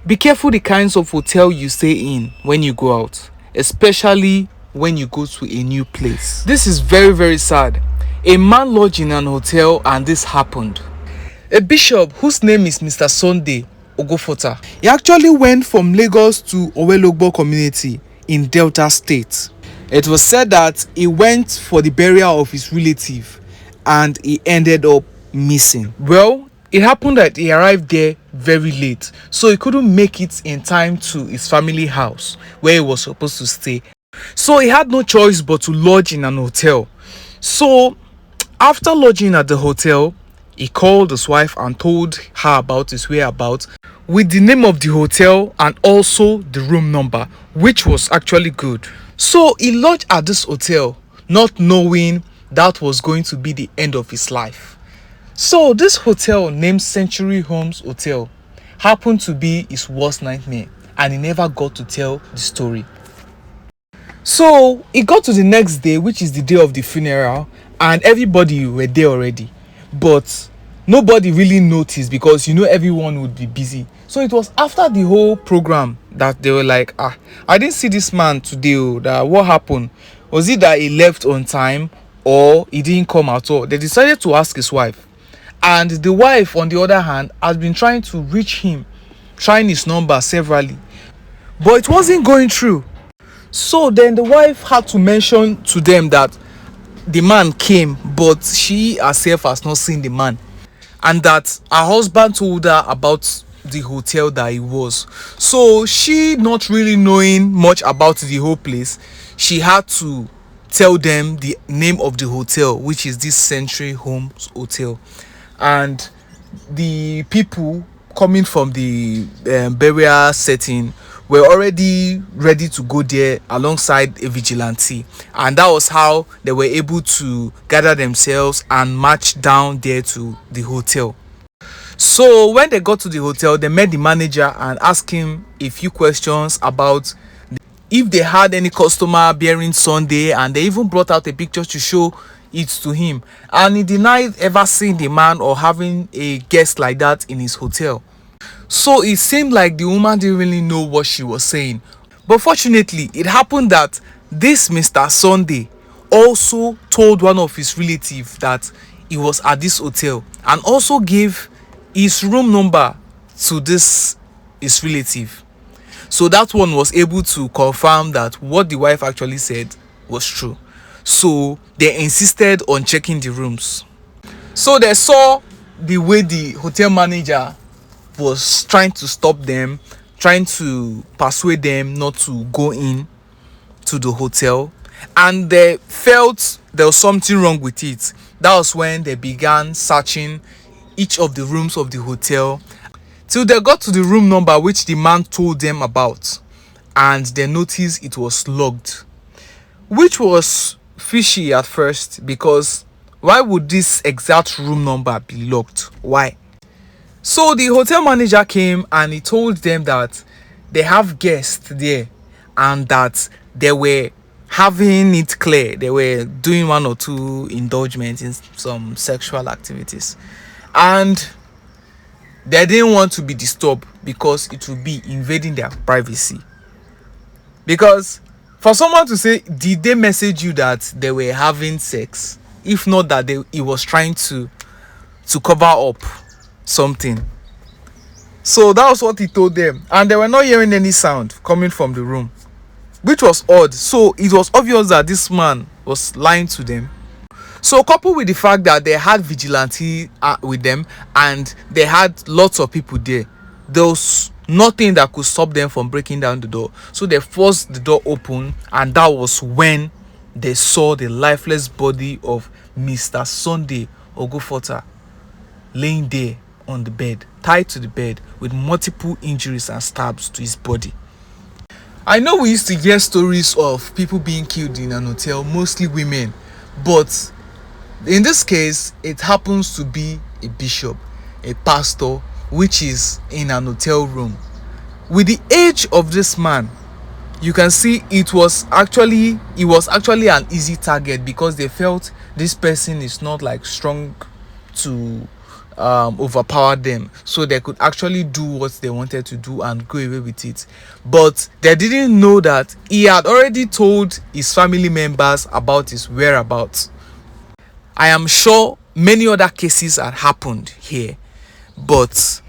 Be careful the kinds of hotel you stay in when you go out, especially when you go to a new place. This is very, very sad. A man lodged in an hotel and this happened. A bishop whose name is Mr. Sunday Ogofota. He actually went from Lagos to Owelogbo community in Delta State. It was said that he went for the burial of his relative and he ended up missing. Well, it happened that he arrived there very late, so he couldn't make it in time to his family house where he was supposed to stay. So he had no choice but to lodge in an hotel. So after lodging at the hotel, he called his wife and told her about his whereabouts with the name of the hotel and also the room number, which was actually good. So he lodged at this hotel, not knowing that was going to be the end of his life. So this hotel, named Century Homes Hotel, happened to be his worst nightmare, and he never got to tell the story. So he got to the next day, which is the day of the funeral, and everybody were there already, but nobody really noticed because everyone would be busy. So it was after the whole program that they were like, I didn't see this man today. What happened? Was it that he left on time or he didn't come at all? They decided to ask his wife, and the wife, on the other hand, has been trying to reach him, trying his number severally, but it wasn't going through. So then the wife had to mention to them that the man came, but she herself has not seen the man, and that her husband told her about the hotel that he was. So she, not really knowing much about the whole place, she had to tell them the name of the hotel, which is this Century Homes Hotel. And the people coming from the burial setting were already ready to go there alongside a vigilante, and that was how they were able to gather themselves and march down there to the hotel. So when they got to the hotel, they met the manager and asked him a few questions about if they had any customer bearing Sunday, and they even brought out a picture to show it to him, and he denied ever seeing the man or having a guest like that in his hotel. So it seemed like the woman didn't really know what she was saying. But fortunately, it happened that this Mr. Sunday also told one of his relatives that he was at this hotel, and also gave his room number to this his relative. So that one was able to confirm that what the wife actually said was true. So they insisted on checking the rooms. So they saw the way the hotel manager was trying to stop them, trying to persuade them not to go in to the hotel, and they felt there was something wrong with it. That was when they began searching each of the rooms of the hotel till they got to the room number which the man told them about, and they noticed it was locked, which was fishy at first, because why would this exact room number be locked? Why? So the hotel manager came and he told them that they have guests there, and that they were having it clear. They were doing one or two indulgements in some sexual activities, and they didn't want to be disturbed because it would be invading their privacy. Because for someone to say, did they message you that they were having sex, if not that he was trying to cover up something? So that was what he told them, and they were not hearing any sound coming from the room, which was odd. So it was obvious that this man was lying to them. So coupled with the fact that they had vigilante with them, and they had lots of people there was nothing that could stop them from breaking down the door. So they forced the door open, and that was when they saw the lifeless body of Mr. Sunday Ogofota laying there on the bed, tied to the bed with multiple injuries and stabs to his body. I know we used to hear stories of people being killed in an hotel, mostly women, but in this case, it happens to be a bishop, a pastor, which is in an hotel room. With the age of this man, you can see it was actually an easy target, because they felt this person is not like strong to overpower them, so they could actually do what they wanted to do and go away with it. But they didn't know that he had already told his family members about his whereabouts. I am sure many other cases had happened here, but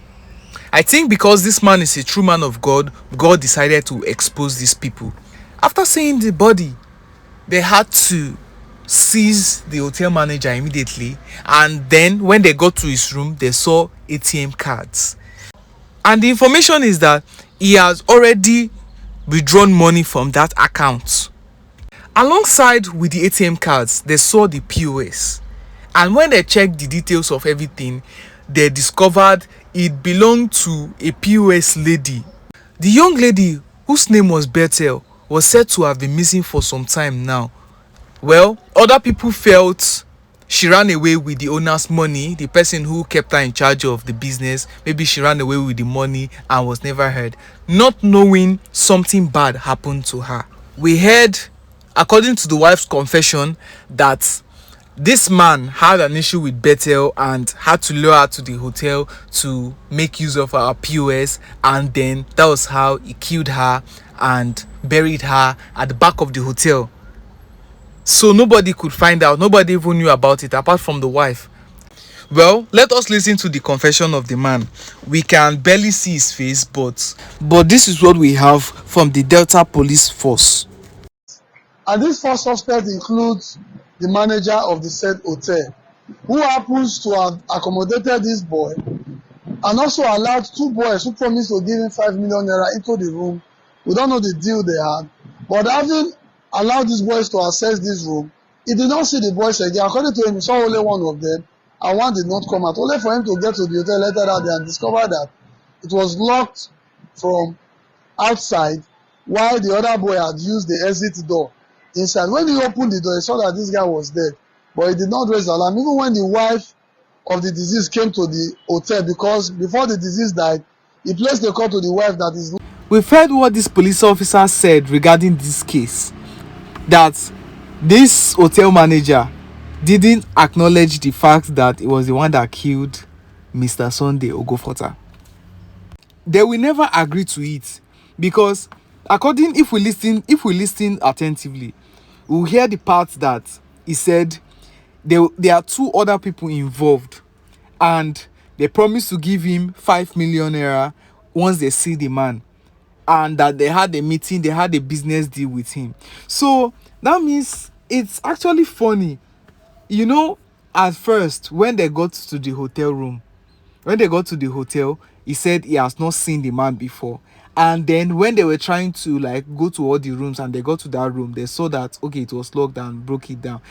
I think because this man is a true man of God, God decided to expose these people. After seeing the body, they had to seize the hotel manager immediately, and then when they got to his room, they saw ATM cards. And the information is that he has already withdrawn money from that account. Alongside with the ATM cards, they saw the POS. And when they checked the details of everything, they discovered it belonged to a POS lady. The young lady, whose name was Bethel, was said to have been missing for some time now. Well, other people felt she ran away with the owner's money, the person who kept her in charge of the business. Maybe she ran away with the money and was never heard, not knowing something bad happened to her. We heard, according to the wife's confession, that this man had an issue with Bethel and had to lure her to the hotel to make use of her POS, and then that was how he killed her and buried her at the back of the hotel. So nobody could find out, nobody even knew about it apart from the wife. Well, let us listen to the confession of the man. We can barely see his face, but this is what we have from the Delta Police Force. And this first suspect includes the manager of the said hotel, who happens to have accommodated this boy and also allowed two boys who promised to give him 5 million naira into the room. We don't know the deal they had, but having allowed these boys to access this room, he did not see the boys again. According to him, he saw only one of them, and one did not come out, only for him to get to the hotel later that day and discover that it was locked from outside, while the other boy had used the exit door inside. When he opened the door, he saw that this guy was dead, but he did not raise alarm. Even when the wife of the deceased came to the hotel, because before the deceased died, he placed the call to the wife that is. We've heard what this police officer said regarding this case, that this hotel manager didn't acknowledge the fact that it was the one that killed Mr. Sunday Ogofota. They will never agree to it, because if we listen attentively, we'll hear the part that he said there are two other people involved, and they promised to give him 5 million naira once they see the man, and that they had a meeting, they had a business deal with him. So that means it's actually funny. At first, when they got to the hotel room, he said he has not seen the man before. And then when they were trying to go to all the rooms and they got to that room, they saw that okay, it was locked and broke it down.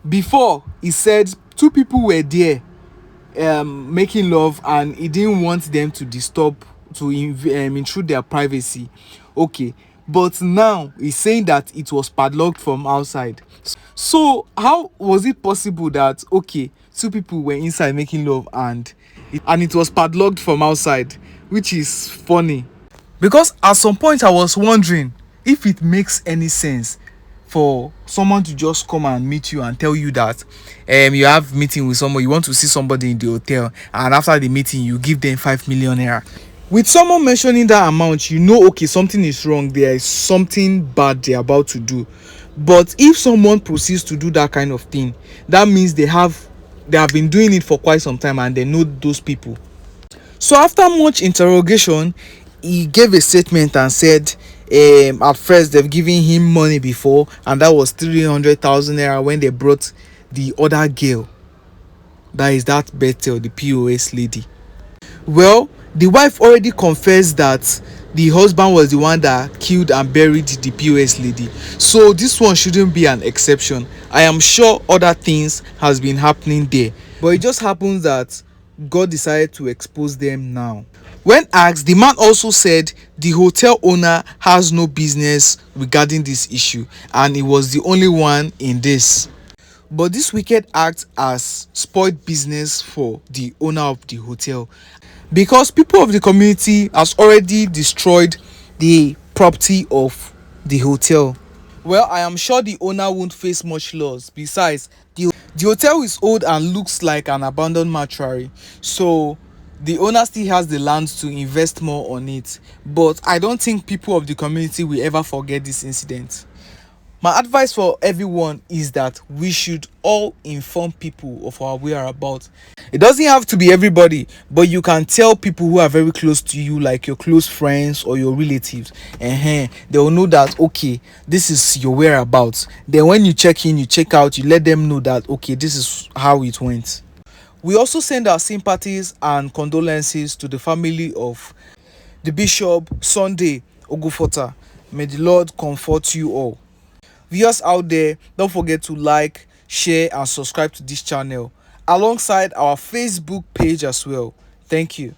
Before, he said two people were there making love, and he didn't want them to intrude their privacy. Okay, but now he's saying that it was padlocked from outside. So how was it possible that okay, two people were inside making love and it was padlocked from outside? Which is funny, because at some point I was wondering if it makes any sense for someone to just come and meet you and tell you that you have meeting with someone, you want to see somebody in the hotel, and after the meeting you give them 5 million naira. With someone mentioning that amount, okay, something is wrong, there is something bad they're about to do. But if someone proceeds to do that kind of thing, that means they have been doing it for quite some time and they know those people. So after much interrogation, he gave a statement and said at first they've given him money before, and that was 300,000 naira when they brought the other girl, that is that Bethel, the POS lady. Well, the wife already confessed that the husband was the one that killed and buried the POS lady, so this one shouldn't be an exception. I am sure other things has been happening there, but it just happens that God decided to expose them now. When asked, the man also said the hotel owner has no business regarding this issue and he was the only one in this. But this wicked act has spoiled business for the owner of the hotel, because people of the community has already destroyed the property of the hotel. Well, I am sure the owner won't face much loss. Besides, The hotel is old and looks like an abandoned mortuary, so the owner still has the land to invest more on it. But I don't think people of the community will ever forget this incident. My advice for everyone is that we should all inform people of our whereabouts. It doesn't have to be everybody, but you can tell people who are very close to you, like your close friends or your relatives. They will know that okay, this is your whereabouts. Then when you check in, you check out, you let them know that okay, this is how it went. We also send our sympathies and condolences to the family of the Bishop Sunday Ogufota. May the Lord comfort you all. Viewers out there, don't forget to like, share, and subscribe to this channel alongside our Facebook page as well. Thank you.